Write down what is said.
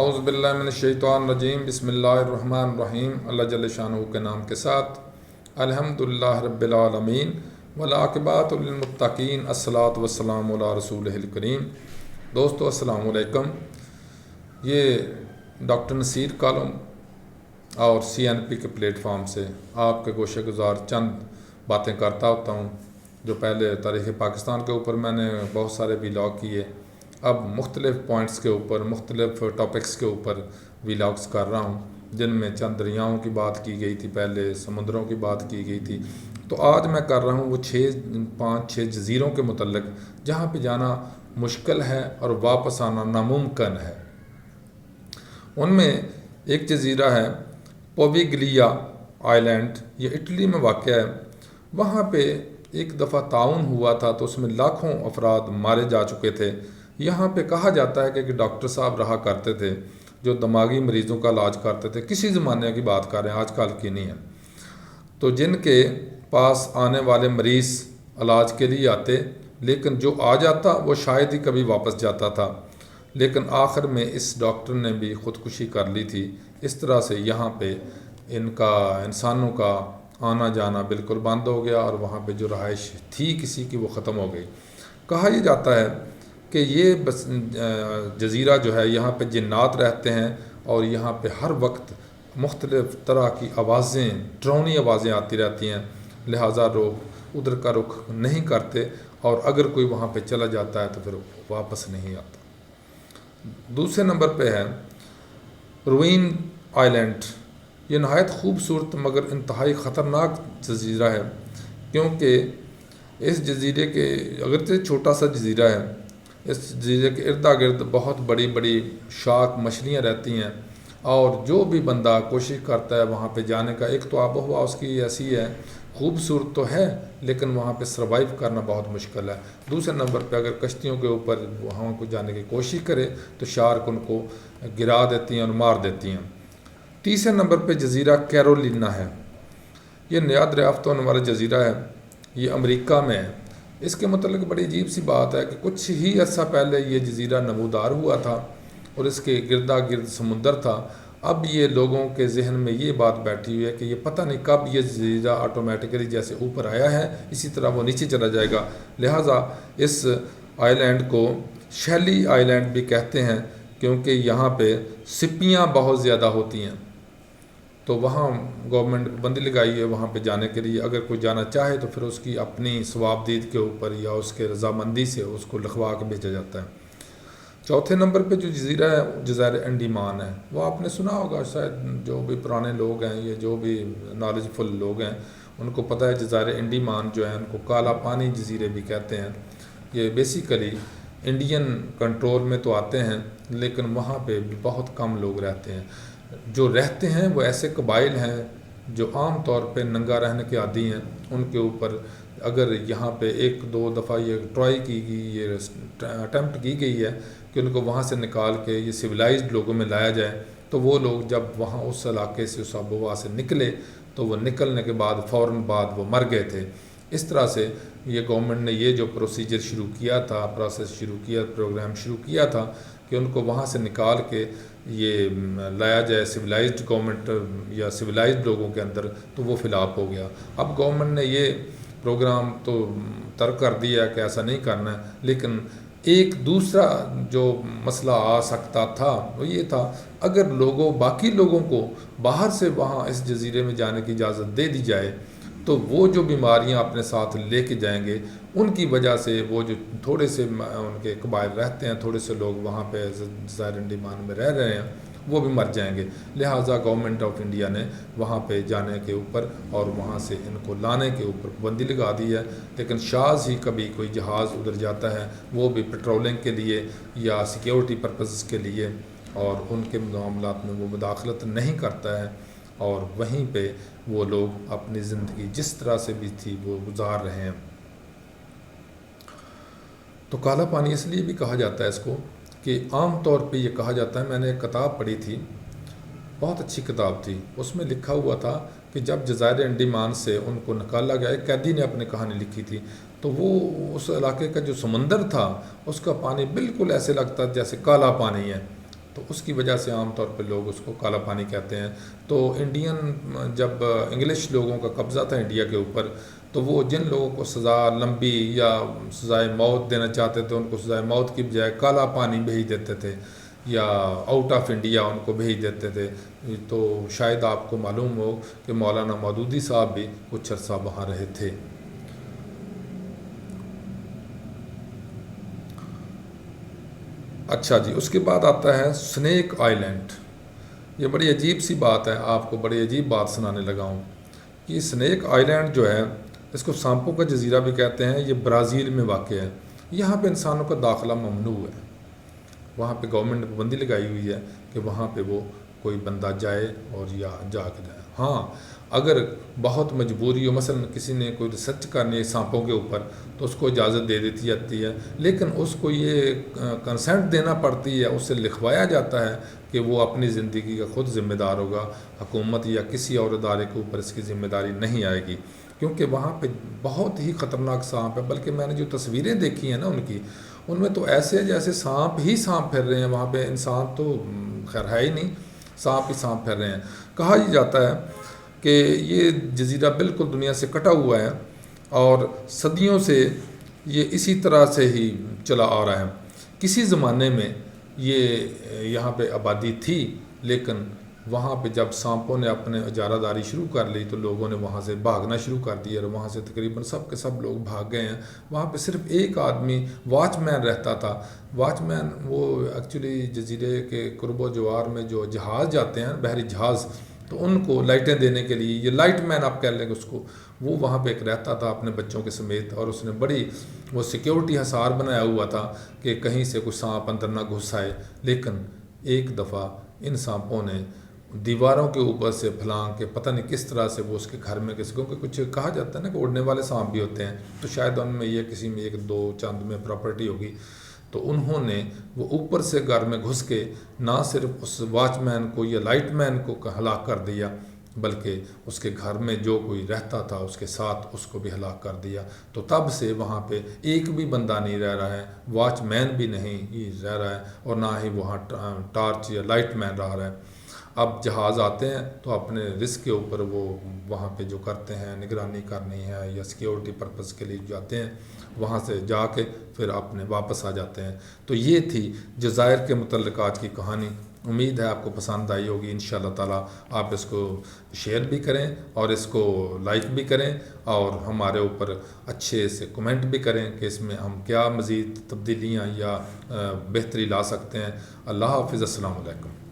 اعوذ باللہ من الشیطان الرجیم، بسم اللہ الرحمن الرحیم۔ اللہ جل شانہ کے نام کے ساتھ الحمدللہ رب العالمین والعاقبۃ للمتقین، الصلاۃ والسلام علی رسولہ الکریم۔ دوستو السلام علیکم۔ یہ ڈاکٹر نصیر کالم اور CNP کے پلیٹ فارم سے آپ کے گوشے گزار چند باتیں کرتا ہوتا ہوں، جو پہلے تاریخ پاکستان کے اوپر میں نے بہت سارے ویلاگ کیے، اب مختلف پوائنٹس کے اوپر، مختلف ٹاپکس کے اوپر ویلاگس کر رہا ہوں، جن میں چند دریاؤں کی بات کی گئی تھی، پہلے سمندروں کی بات کی گئی تھی۔ تو آج میں کر رہا ہوں وہ 5-6 جزیروں کے متعلق جہاں پہ جانا مشکل ہے اور واپس آنا ناممکن ہے۔ ان میں ایک جزیرہ ہے پوویگلیا آئی لینڈ، یہ اٹلی میں واقع ہے۔ وہاں پہ ایک دفعہ طاعون ہوا تھا تو اس میں لاکھوں افراد مارے جا چکے تھے۔ یہاں پہ کہا جاتا ہے کہ ایک ڈاکٹر صاحب رہا کرتے تھے جو دماغی مریضوں کا علاج کرتے تھے، کسی زمانے کی بات کر رہے ہیں، آج کل کی نہیں ہے۔ تو جن کے پاس آنے والے مریض علاج کے لیے آتے، لیکن جو آ جاتا وہ شاید ہی کبھی واپس جاتا تھا، لیکن آخر میں اس ڈاکٹر نے بھی خودکشی کر لی تھی۔ اس طرح سے یہاں پہ انسانوں کا آنا جانا بالکل بند ہو گیا، اور وہاں پہ جو رہائش تھی کسی کی وہ ختم ہو گئی۔ کہا یہ جاتا ہے کہ یہ جزیرہ جو ہے، یہاں پہ جنات رہتے ہیں، اور یہاں پہ ہر وقت مختلف طرح کی آوازیں، ڈراؤنی آوازیں آتی رہتی ہیں، لہٰذا لوگ ادھر کا رخ نہیں کرتے، اور اگر کوئی وہاں پہ چلا جاتا ہے تو پھر واپس نہیں آتا۔ دوسرے نمبر پہ ہے روین آئی لینڈ۔ یہ نہایت خوبصورت مگر انتہائی خطرناک جزیرہ ہے، کیونکہ اس جزیرے کے اگرچہ چھوٹا سا جزیرہ ہے، اس جزیرے کے ارد گرد بہت بڑی بڑی شارک مچھلیاں رہتی ہیں، اور جو بھی بندہ کوشش کرتا ہے وہاں پہ جانے کا، ایک تو آب و ہوا اس کی ایسی ہے، خوبصورت تو ہے لیکن وہاں پہ سروائیو کرنا بہت مشکل ہے۔ دوسرے نمبر پہ اگر کشتیوں کے اوپر وہاں کو جانے کی کوشش کرے تو شارک ان کو گرا دیتی ہیں اور مار دیتی ہیں۔ تیسرے نمبر پہ جزیرہ کیرولینا ہے۔ یہ نیا دریافت ہونے والا جزیرہ ہے، یہ امریکہ میں ہے۔ اس کے متعلق بڑی عجیب سی بات ہے کہ کچھ ہی عرصہ پہلے یہ جزیرہ نمودار ہوا تھا اور اس کے گردا گرد سمندر تھا۔ اب یہ لوگوں کے ذہن میں یہ بات بیٹھی ہوئی ہے کہ یہ پتہ نہیں کب یہ جزیرہ آٹومیٹکلی جیسے اوپر آیا ہے اسی طرح وہ نیچے چلا جائے گا، لہٰذا اس آئی لینڈ کو شیلی آئی لینڈ بھی کہتے ہیں، کیونکہ یہاں پہ سپیاں بہت زیادہ ہوتی ہیں۔ تو وہاں گورنمنٹ بندی لگائی ہے وہاں پہ جانے کے لیے، اگر کوئی جانا چاہے تو پھر اس کی اپنی ثوابدید کے اوپر یا اس کے رضامندی سے اس کو لکھوا کے بھیجا جاتا ہے۔ چوتھے نمبر پہ جو جزیرہ ہے جزائر انڈیمان ہے۔ وہ آپ نے سنا ہوگا شاید، جو بھی پرانے لوگ ہیں یا جو بھی نالج فل لوگ ہیں ان کو پتہ ہے جزائر انڈیمان جو ہیں ان کو کالا پانی جزیرے بھی کہتے ہیں۔ یہ بیسیکلی انڈین کنٹرول میں تو آتے ہیں لیکن وہاں پہ بھی بہت کم لوگ رہتے ہیں۔ جو رہتے ہیں وہ ایسے قبائل ہیں جو عام طور پہ ننگا رہنے کے عادی ہیں۔ ان کے اوپر اگر یہاں پہ ایک دو دفعہ یہ ٹرائی کی گئی، یہ اٹیمپٹ کی گئی ہے کہ ان کو وہاں سے نکال کے یہ سویلائزڈ لوگوں میں لایا جائے، تو وہ لوگ جب وہاں اس علاقے سے، اس آب و ہوا سے نکلے تو وہ نکلنے کے بعد فوراً بعد وہ مر گئے تھے۔ اس طرح سے یہ گورنمنٹ نے یہ جو پروسیجر شروع کیا تھا، پروگرام شروع کیا تھا کہ ان کو وہاں سے نکال کے یہ لایا جائے سویلائزڈ گورنمنٹ یا سویلائزڈ لوگوں کے اندر، تو وہ فلاپ ہو گیا۔ اب گورنمنٹ نے یہ پروگرام تو ترک کر دیا کہ ایسا نہیں کرنا ہے، لیکن ایک دوسرا جو مسئلہ آ سکتا تھا وہ یہ تھا، اگر باقی لوگوں کو باہر سے وہاں اس جزیرے میں جانے کی اجازت دے دی جائے تو وہ جو بیماریاں اپنے ساتھ لے کے جائیں گے ان کی وجہ سے وہ جو تھوڑے سے ان کے قبائل رہتے ہیں، تھوڑے سے لوگ وہاں پہ جزائر انڈیمان میں رہ رہے ہیں، وہ بھی مر جائیں گے۔ لہٰذا گورنمنٹ آف انڈیا نے وہاں پہ جانے کے اوپر اور وہاں سے ان کو لانے کے اوپر پابندی لگا دی ہے، لیکن شاذ ہی کبھی کوئی جہاز ادھر جاتا ہے، وہ بھی پیٹرولنگ کے لیے یا سیکیورٹی پرپسز کے لیے، اور ان کے معاملات میں وہ مداخلت نہیں کرتا ہے، اور وہیں پہ وہ لوگ اپنی زندگی جس طرح سے بھی تھی وہ گزار رہے ہیں۔ تو کالا پانی اس لیے بھی کہا جاتا ہے اس کو کہ عام طور پہ یہ کہا جاتا ہے، میں نے ایک کتاب پڑھی تھی، بہت اچھی کتاب تھی، اس میں لکھا ہوا تھا کہ جب جزائر انڈیمان سے ان کو نکالا گیا، ایک قیدی نے اپنی کہانی لکھی تھی، تو وہ اس علاقے کا جو سمندر تھا اس کا پانی بالکل ایسے لگتا جیسے کالا پانی ہے، تو اس کی وجہ سے عام طور پہ لوگ اس کو کالا پانی کہتے ہیں۔ تو انڈین جب انگلش لوگوں کا قبضہ تھا انڈیا کے اوپر، تو وہ جن لوگوں کو سزا لمبی یا سزائے موت دینا چاہتے تھے ان کو سزائے موت کی بجائے کالا پانی بھیج دیتے تھے یا آؤٹ آف انڈیا ان کو بھیج دیتے تھے۔ تو شاید آپ کو معلوم ہو کہ مولانا مودودی صاحب بھی کچھ عرصہ وہاں رہے تھے۔ اچھا جی، اس کے بعد آتا ہے سنیک آئی لینڈ۔ یہ بڑی عجیب سی بات ہے، آپ کو بڑی عجیب بات سنانے لگا ہوں کہ سنیک آئی لینڈ جو ہے، اس کو سانپوں کا جزیرہ بھی کہتے ہیں، یہ برازیل میں واقع ہے۔ یہاں پہ انسانوں کا داخلہ ممنوع ہے، وہاں پہ گورنمنٹ نے پابندی لگائی ہوئی ہے کہ وہاں پہ وہ کوئی بندہ جائے اور یا جا کے جائے۔ ہاں اگر بہت مجبوری ہو، مثلا کسی نے کوئی ریسرچ کرنی ہے سانپوں کے اوپر، تو اس کو اجازت دے دیتی جاتی ہے، لیکن اس کو یہ کنسنٹ دینا پڑتی ہے، اس سے لکھوایا جاتا ہے کہ وہ اپنی زندگی کا خود ذمہ دار ہوگا، حکومت یا کسی اور ادارے کے اوپر اس کی ذمہ داری نہیں آئے گی، کیونکہ وہاں پہ بہت ہی خطرناک سانپ ہے۔ بلکہ میں نے جو تصویریں دیکھی ہیں نا ان میں تو ایسے جیسے سانپ ہی سانپ پھر رہے ہیں، وہاں پہ انسان تو خیر ہے ہی نہیں، سانپ ہی سانپ پھر رہے ہیں۔ کہا یہ جاتا ہے کہ یہ جزیرہ بالکل دنیا سے کٹا ہوا ہے اور صدیوں سے یہ اسی طرح سے ہی چلا آ رہا ہے۔ کسی زمانے میں یہ یہاں پہ آبادی تھی، لیکن وہاں پہ جب سانپوں نے اپنے اجارہ داری شروع کر لی تو لوگوں نے وہاں سے بھاگنا شروع کر دیا، اور وہاں سے تقریباً سب کے سب لوگ بھاگ گئے ہیں۔ وہاں پہ صرف ایک آدمی واچ مین رہتا تھا۔ واچ مین وہ ایکچولی جزیرے کے قرب و جوار میں جو جہاز جاتے ہیں، بحری جہاز، تو ان کو لائٹیں دینے کے لیے، یہ لائٹ مین آپ کہہ لیں گے اس کو، وہ وہاں پہ ایک رہتا تھا اپنے بچوں کے سمیت، اور اس نے بڑی وہ سیکیورٹی حصار بنایا ہوا تھا کہ کہیں سے کوئی سانپ اندر نہ گھس آئے۔ لیکن ایک دفعہ ان سانپوں نے دیواروں کے اوپر سے پھلانگ کے پتہ نہیں کس طرح سے وہ اس کے گھر میں کیونکہ کچھ کہا جاتا ہے نا کہ اڑنے والے سانپ بھی ہوتے ہیں، تو شاید ان میں یہ کسی میں ایک دو چند میں پراپرٹی ہوگی، تو انہوں نے وہ اوپر سے گھر میں گھس کے نہ صرف اس واچ مین کو یا لائٹ مین کو ہلاک کر دیا، بلکہ اس کے گھر میں جو کوئی رہتا تھا اس کے ساتھ اس کو بھی ہلاک کر دیا۔ تو تب سے وہاں پہ ایک بھی بندہ نہیں رہ رہا ہے، واچ مین بھی نہیں رہ رہا ہے، اور نہ ہی وہاں ٹارچ یا لائٹ مین رہ رہا ہے۔ اب جہاز آتے ہیں تو اپنے رسک کے اوپر وہ وہاں پہ جو کرتے ہیں، نگرانی کرنی ہے یا سیکیورٹی پرپز کے لیے جاتے ہیں، وہاں سے جا کے پھر اپنے واپس آ جاتے ہیں۔ تو یہ تھی جزائر کے متعلق آج کی کہانی۔ امید ہے آپ کو پسند آئی ہوگی۔ انشاءاللہ تعالیٰ آپ اس کو شیئر بھی کریں اور اس کو لائک بھی کریں، اور ہمارے اوپر اچھے سے کمنٹ بھی کریں کہ اس میں ہم کیا مزید تبدیلیاں یا بہتری لا سکتے ہیں۔ اللہ حافظ، السلام علیکم۔